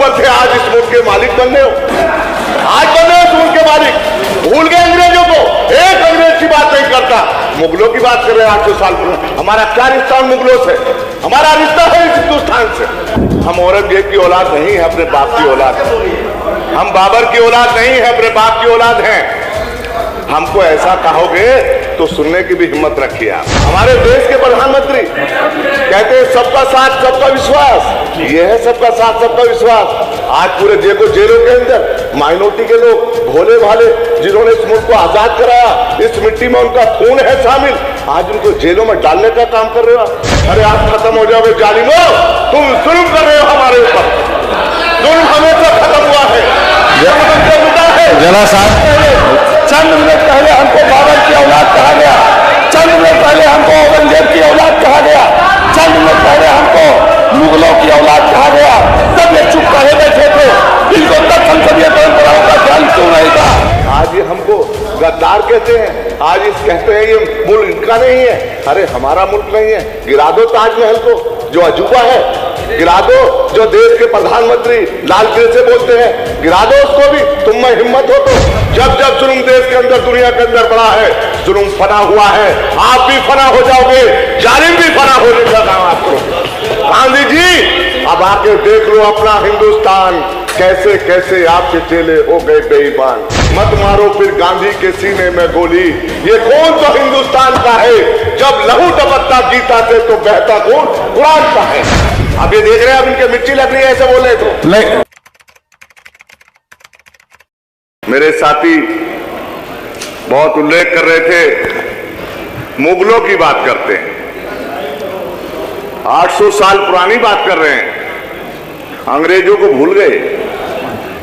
मुखबर थे, आज इस मुल्क के मालिक बनने हो, आज बने हो इस मुल्क के मालिक। भूल गए अंग्रेजों को, एक अंग्रेज की बात नहीं करता, मुगलों की बात कर रहे हैं 800 साल पुराना। हमारा क्या रिश्ता उन मुगलों से? हमारा रिश्ता है इस हिंदुस्तान से। हम औरंगजेब की औलाद नहीं है, अपने बाप की औलाद है। हम बाबर की औलाद नहीं है, अपने बाप की औलाद हैं। हमको ऐसा कहोगे तो सुनने की भी हिम्मत रखिए आप। हमारे देश के प्रधानमंत्री कहते हैं सबका साथ सबका विश्वास, ये है सबका साथ सबका विश्वास। आज पूरे जेलों के अंदर माइनॉरिटी के लोग, भोले भाले, जिन्होंने इस मुल्क को आजाद कराया, इस मिट्टी में उनका खून है शामिल, आज उनको जेलों में डालने का काम कर रहे हो। अरे आप खत्म हो जाओगे जालिमो, तुम जुल्म कर रहे हो हमारे ऊपर। जुल्म हमेशा खत्म हुआ है, जला साहब, चंद मिनट पहले हमको बाबर की औलाद कहा गया, चंद मिनट पहले हमको औरंगजेब की औलाद कहा गया, चंद मिनट पहले हमको मुगलों की औलाद कहा गया। सब ये चुप रहे बैठे थे, इनको तब संसदीय परंपराओं का ध्यान क्यों नहीं था? आज ये हमको गद्दार कहते हैं, आज इस कहते हैं ये मुल्क इनका नहीं है। अरे हमारा मुल्क नहीं है। गिरा दो ताजमहल को, जो अजूबा है, गिरा दो। जो देश के प्रधानमंत्री लाल किले से बोलते हैं, गिरा दो उसको भी। तुम में हिम्मत हो तो जब जब जुल्म देश के अंदर, दुनिया के अंदर बड़ा है, जुल्म फना हुआ है, आप भी फना हो जाओगे, जालिम भी फना होने का काम आप करो। गांधी जी अब आके देख लो अपना हिंदुस्तान, कैसे कैसे आपके चेले हो गए बेईमान। मत मारो फिर गांधी के सीने में गोली, ये कौन तो हिंदुस्तान का है जब लहू टपकता गीता से तो बहता खून कुरान का है। अब ये देख रहे हैं, अब इनके मिर्ची लग रही है ऐसे बोले तो। मेरे साथी बहुत उल्लेख कर रहे थे, मुगलों की बात करते हैं, 800 साल पुरानी बात कर रहे हैं। अंग्रेजों को भूल गए,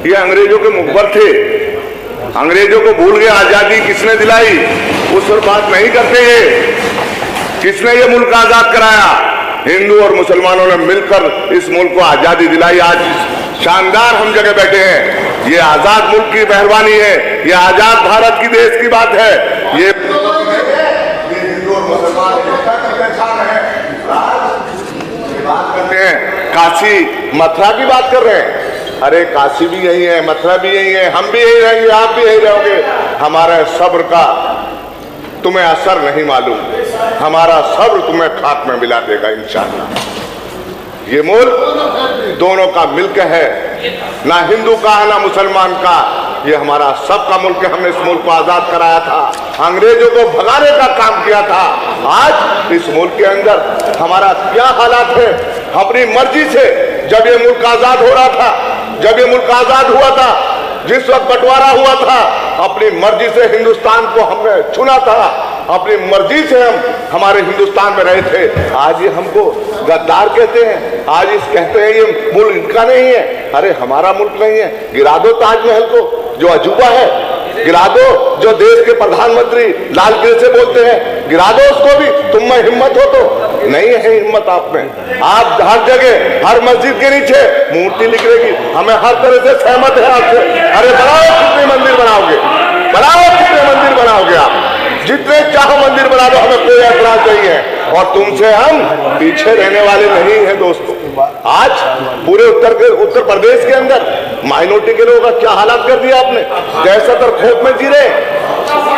ये अंग्रेजों के मुखबर थे, अंग्रेजों को भूल गए। आजादी किसने दिलाई उस पर बात नहीं करते ये। किसने ये मुल्क आजाद कराया? हिंदू और मुसलमानों ने मिलकर इस मुल्क को आजादी दिलाई। आज शानदार हम जगह बैठे हैं, ये आजाद मुल्क की मेहरबानी है, ये आजाद भारत की देश की बात है। ये हिंदू और मुसलमान की पहचान है। बात करते हैं काशी मथुरा की बात कर रहे हैं। अरे काशी भी यही है, मथुरा भी यही है, हम भी यही रहेंगे, आप भी यही रहोगे। हमारे सब्र का तुम्हें असर नहीं मालूम, हमारा सब्र तुम्हें खाक में मिला देगा इंशाअल्लाह। ये मुल्क दोनों का मिल्क है, ना हिंदू का ना मुसलमान का, ये हमारा सबका मुल्क है। हमने इस मुल्क को आजाद कराया था, अंग्रेजों को भगाने का काम किया था। आज इस मुल्क के अंदर हमारा क्या हालात है? अपनी मर्जी से जब ये मुल्क आजाद हो रहा था, जब ये मुल्क आजाद हुआ था, जिस वक्त बंटवारा हुआ था, अपनी मर्जी से हिंदुस्तान को हमने चुना था, अपनी मर्जी से हम हमारे हिंदुस्तान में रहे थे। आज ये हमको गद्दार कहते हैं, आज इस कहते हैं ये मुल्क इनका नहीं है। अरे हमारा मुल्क नहीं है। गिरा दो ताजमहल को, जो अजूबा है, गिरा दो। जो देश के प्रधानमंत्री लाल किले से बोलते हैं, गिरा दो उसको भी। तुम में हिम्मत हो तो नहीं है हिम्मत आप में। आप हर जगह, हर मस्जिद के नीचे मूर्ति लिख देगी, हमें हर तरह से सहमत है आपसे। अरे बनाओ, कितने मंदिर बनाओगे, बनाओ, कितने मंदिर बनाओगे आप, जितने चाहो मंदिर बना दो, हमें कोई ऐतराज नहीं है। और तुमसे हम पीछे रहने वाले नहीं हैं दोस्तों। आज पूरे उत्तर प्रदेश के अंदर माइनॉरिटी के लोगों का क्या हालात कर दिया आपने, दहशत और खौफ में जी रहे।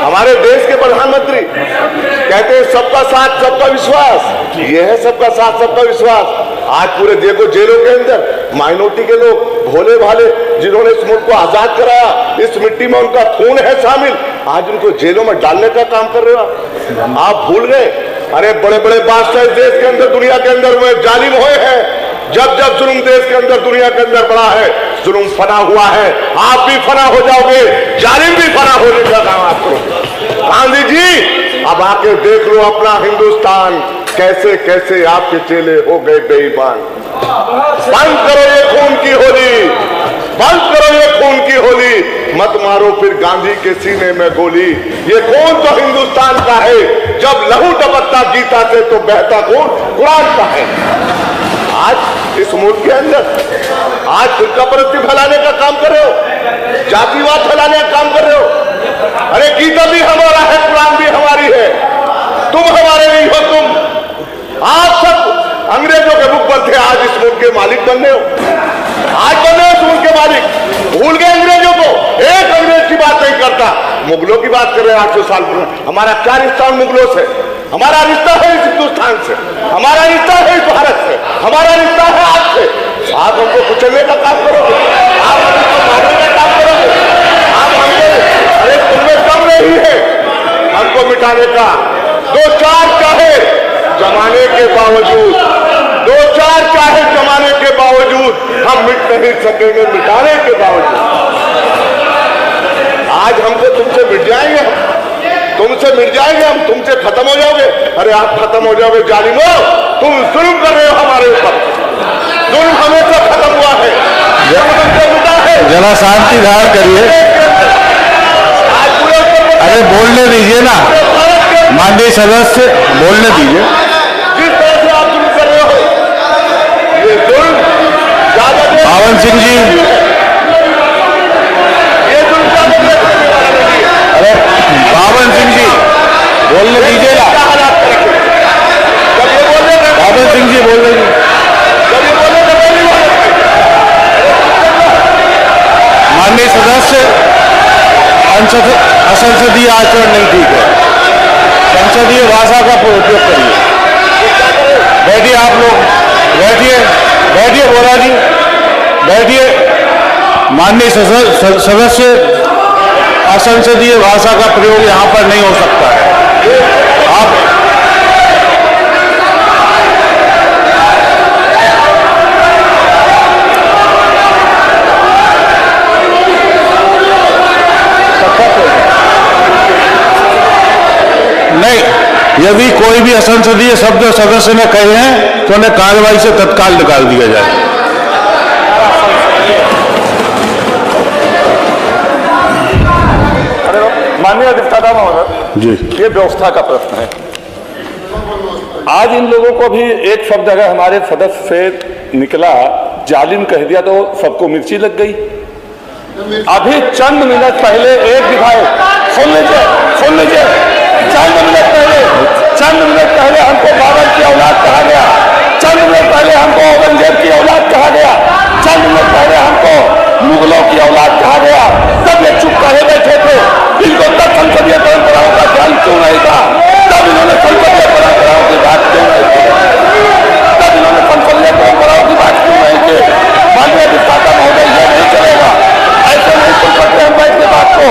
हमारे देश के प्रधानमंत्री कहते हैं सबका साथ सबका विश्वास, ये है सबका साथ सबका विश्वास। आज पूरे जेलों के अंदर माइनॉरिटी के लोग, भोले भाले, जिन्होंने इस मुल्क को आजाद कराया, इस मिट्टी में उनका खून है शामिल, आज उनको जेलों में डालने का काम कर रहे हो आप। भूल गए? अरे बड़े बड़े बादशाह इस देश के अंदर, दुनिया के अंदर हुए, जालिम हुए हैं। जब जब जुल्म देश के अंदर, दुनिया के अंदर बड़ा है, जुल्म फना हुआ है, आप भी फना हो जाओगे, जालिम भी फना होने का काम आप करो। गांधी जी अब आके देख लो अपना हिंदुस्तान, कैसे कैसे आपके चेले हो गए बेईमान। बंद करो ये खून की होली, बंद करो ये खून की होली। मत मारो फिर गांधी के सीने में गोली, ये कौन तो हिंदुस्तान का है जब लहू टपकता गीता से तो बहता खून कुरान का है। आज इस मुल्क के अंदर आज फिरकापरस्ती फैलाने का काम कर रहे हो, जातिवाद फैलाने का काम कर रहे हो। अरे गीता भी हमारा है, कुरान भी हमारी है, तुम हमारे नहीं हो। तुम आप सब अंग्रेजों के मुख पर थे, आज इस मुल्क के मालिक बनने हो, आज बने हो रिश्ता? मुगलों की बात कर रहे हैं 800 साल पुराना। हमारा क्या रिश्ता उन मुगलों से? हमारा रिश्ता है इस हिंदुस्तान से, हमारा रिश्ता है इस भारत से, हमारा रिश्ता है आपसे। आप हमको कुचलने का काम करोगे, आप हमको मारने का काम करोगे, आप हमको, अरे तुम्हें कम नहीं है हमको मिटाने का। 2-4 चाहे जमाने के बावजूद, 2-4 चाहे जमाने के बावजूद हम मिट नहीं सकेंगे, मिटाने के बावजूद। आज हमको तुमसे मिट जाएंगे, तुमसे मिट जाएंगे हम, तुमसे खत्म हो जाओगे। अरे आप खत्म हो जाओगे जालिमो, तुम जुल्म कर रहे हो हमारे ऊपर। जुल्म हमेशा खत्म हुआ है, तुमसे मिटा है। जरा शांति धारण करिए। आज पूरे अरे बोलने दीजिए ना, माननीय सदस्य बोलने दीजिए। जिस तरह से आप जुल्म कर रहे हो, ये जुल्म ज्यादा देर पावन सिंह जी, ये जुल्म ज्यादा देर करने वाला नहीं है। अरे पावन सिंह जी बोलने दीजिए ना। क्या हालात करेंगे? जब ये बोले पावन सिंह जी बोल रहे हैं। जब ये बोले तो नहीं बोले। माननीय सदस्य, असंसदीय आचरण नहीं ठीक है। संसदीय भाषा का उपयोग करिए। बैठिए आप लोग, बैठिए बैठिए बोला जी, बैठिए। माननीय सदस्य, असंसदीय भाषा का प्रयोग यहां पर नहीं हो सकता है। आप नहीं, यदि कोई भी असंसदीय शब्द सदस्य ने कहे हैं तो उन्हें कार्रवाई से तत्काल निकाल दिया जाए। माननीय अधिष्ठाता महोदय जी, ये व्यवस्था का प्रश्न है। आज इन लोगों को भी एक शब्द अगर हमारे सदस्य से निकला, जालिम कह दिया, तो सबको मिर्ची लग गई। अभी चंद मिनट पहले एक विधायक, सुन लीजिए चंद मिनट पहले हमको बाबर की औलाद कहा गया, चंद मिनट पहले हमको औरंगजेब की औलाद कहा गया, चंद मिनट पहले हमको मुगलों की औलाद कहा गया। तब ये चुप करे बैठे थे। इनको तब संसदीय परंपराओं का ध्यान क्यों नहीं था? तब इन्होंने संसदीय परंपराओं की बात क्यों नहीं की? माननीय अधिष्ठाता महोदय, ये नहीं चलेगा, ऐसे नहीं सुन सकते हम बैठ के बात को।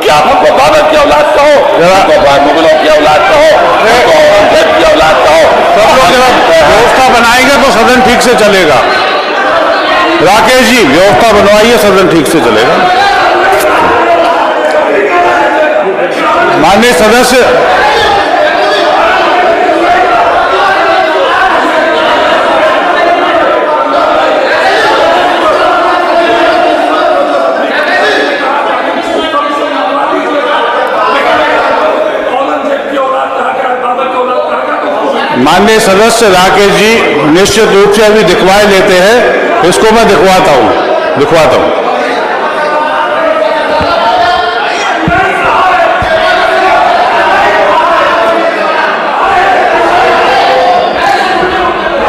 क्या हमको बाबर की औलाद कहो, हमको मुगलों की औलाद कहो, हमको औरंगजेब की औलाद कहो, सब लोग जब व्यवस्था बनाएंगे तो सदन ठीक से चलेगा। राकेश जी, व्यवस्था बनवाइए, सदन ठीक से चलेगा। माननीय सदस्य, माननीय सदस्य राकेश जी निश्चित रूप से अभी दिखवाए लेते हैं, इसको मैं दिखवाता हूं।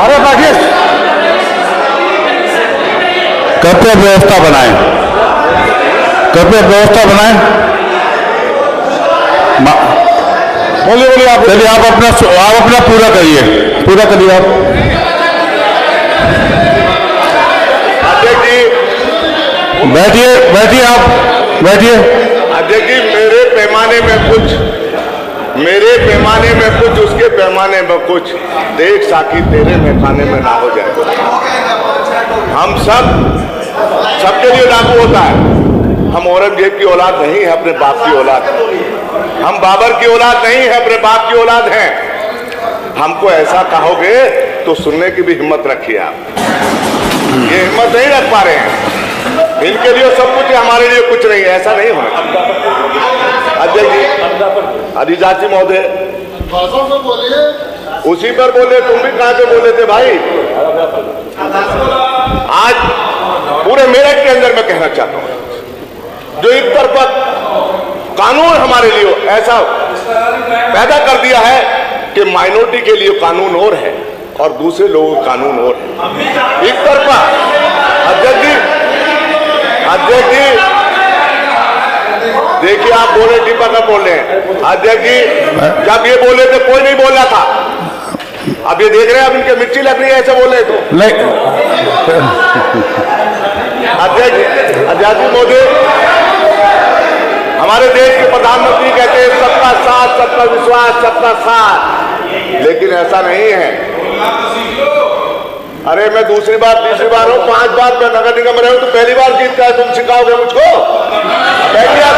अरे राकेश, कृपया व्यवस्था बनाएं, बोलिए आप। चलिए आप अपना पूरा करिए आप। अध्यक्ष जी, बैठिए आप, बैठिए। अध्यक्ष जी, मेरे पैमाने में कुछ, उसके पैमाने में कुछ। देख साकी तेरे मैखाने में ना हो जाए। हम सबके लिए लागू होता है। हम औरंगजेब की औलाद नहीं है, अपने बाप की औलाद है। हम बाबर की औलाद नहीं है, अपने बाप की औलाद हैं। हमको ऐसा कहोगे तो सुनने की भी हिम्मत रखिए आप। ये हिम्मत नहीं रख पा रहे हैं। इनके लिए सब कुछ है, हमारे लिए कुछ नहीं है, ऐसा नहीं होना। अध्यक्ष जी, अधिजाति महोदय उसी पर बोले, तुम भी कहां से बोले थे भाई? आज पूरे मेरठ के अंदर मैं कहना चाहता हूं, जो एक तरफा कानून हमारे लिए ऐसा पैदा कर दिया है कि माइनॉरिटी के लिए कानून और है और दूसरे लोगों का कानून और है। एक तरफा अध्यक्ष जी देखिए आप बोले टिप्पा कर बोल रहे हैं। अध्यक्ष जी जब ये बोले थे कोई नहीं बोल रहा था, अब ये देख रहे हैं अब इनके मिर्ची लग रही है ऐसे बोले तो। नहीं, अध्यक्ष जी मोदी हमारे देश के प्रधानमंत्री कहते हैं सबका साथ सबका विश्वास सबका साथ, लेकिन ऐसा नहीं है। अरे मैं दूसरी बार तीसरी बार हूँ, 5 बार मैं नगर निगम में रहूं तो पहली बार जीतता है, तुम सिखाओगे मुझको? बैठिए आप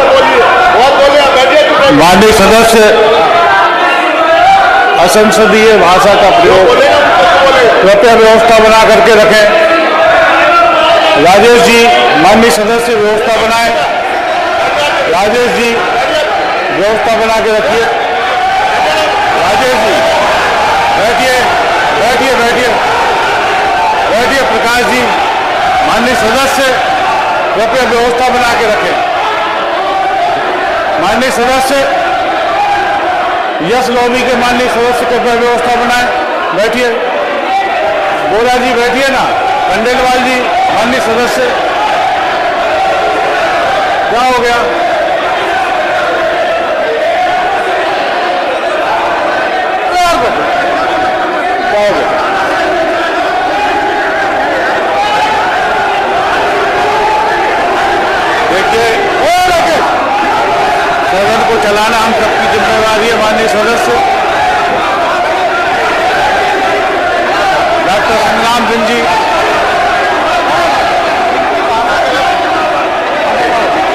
बोलिए, बहुत बोले आप बैठिए। माननीय सदस्य असंसदीय भाषा का प्रयोग कृपया व्यवस्था बना करके रखें। राजेश जी, माननीय सदस्य व्यवस्था बनाए। राजेश जी व्यवस्था बना के रखिए। राजेश जी बैठिए बैठिए बैठिए बैठिए। प्रकाश जी, माननीय सदस्य कृपया व्यवस्था बना के रखें। माननीय सदस्य यस लॉबी के माननीय सदस्य कृपया व्यवस्था बनाए। बैठिए। बोरा जी बैठिए ना। खंडेलवाल जी माननीय सदस्य, क्या हो गया? क्या हो गया? देखिए सदन को चलाना हम सबकी जिम्मेवारी है। माननीय सदस्य डॉक्टर संग्राम सिंह जी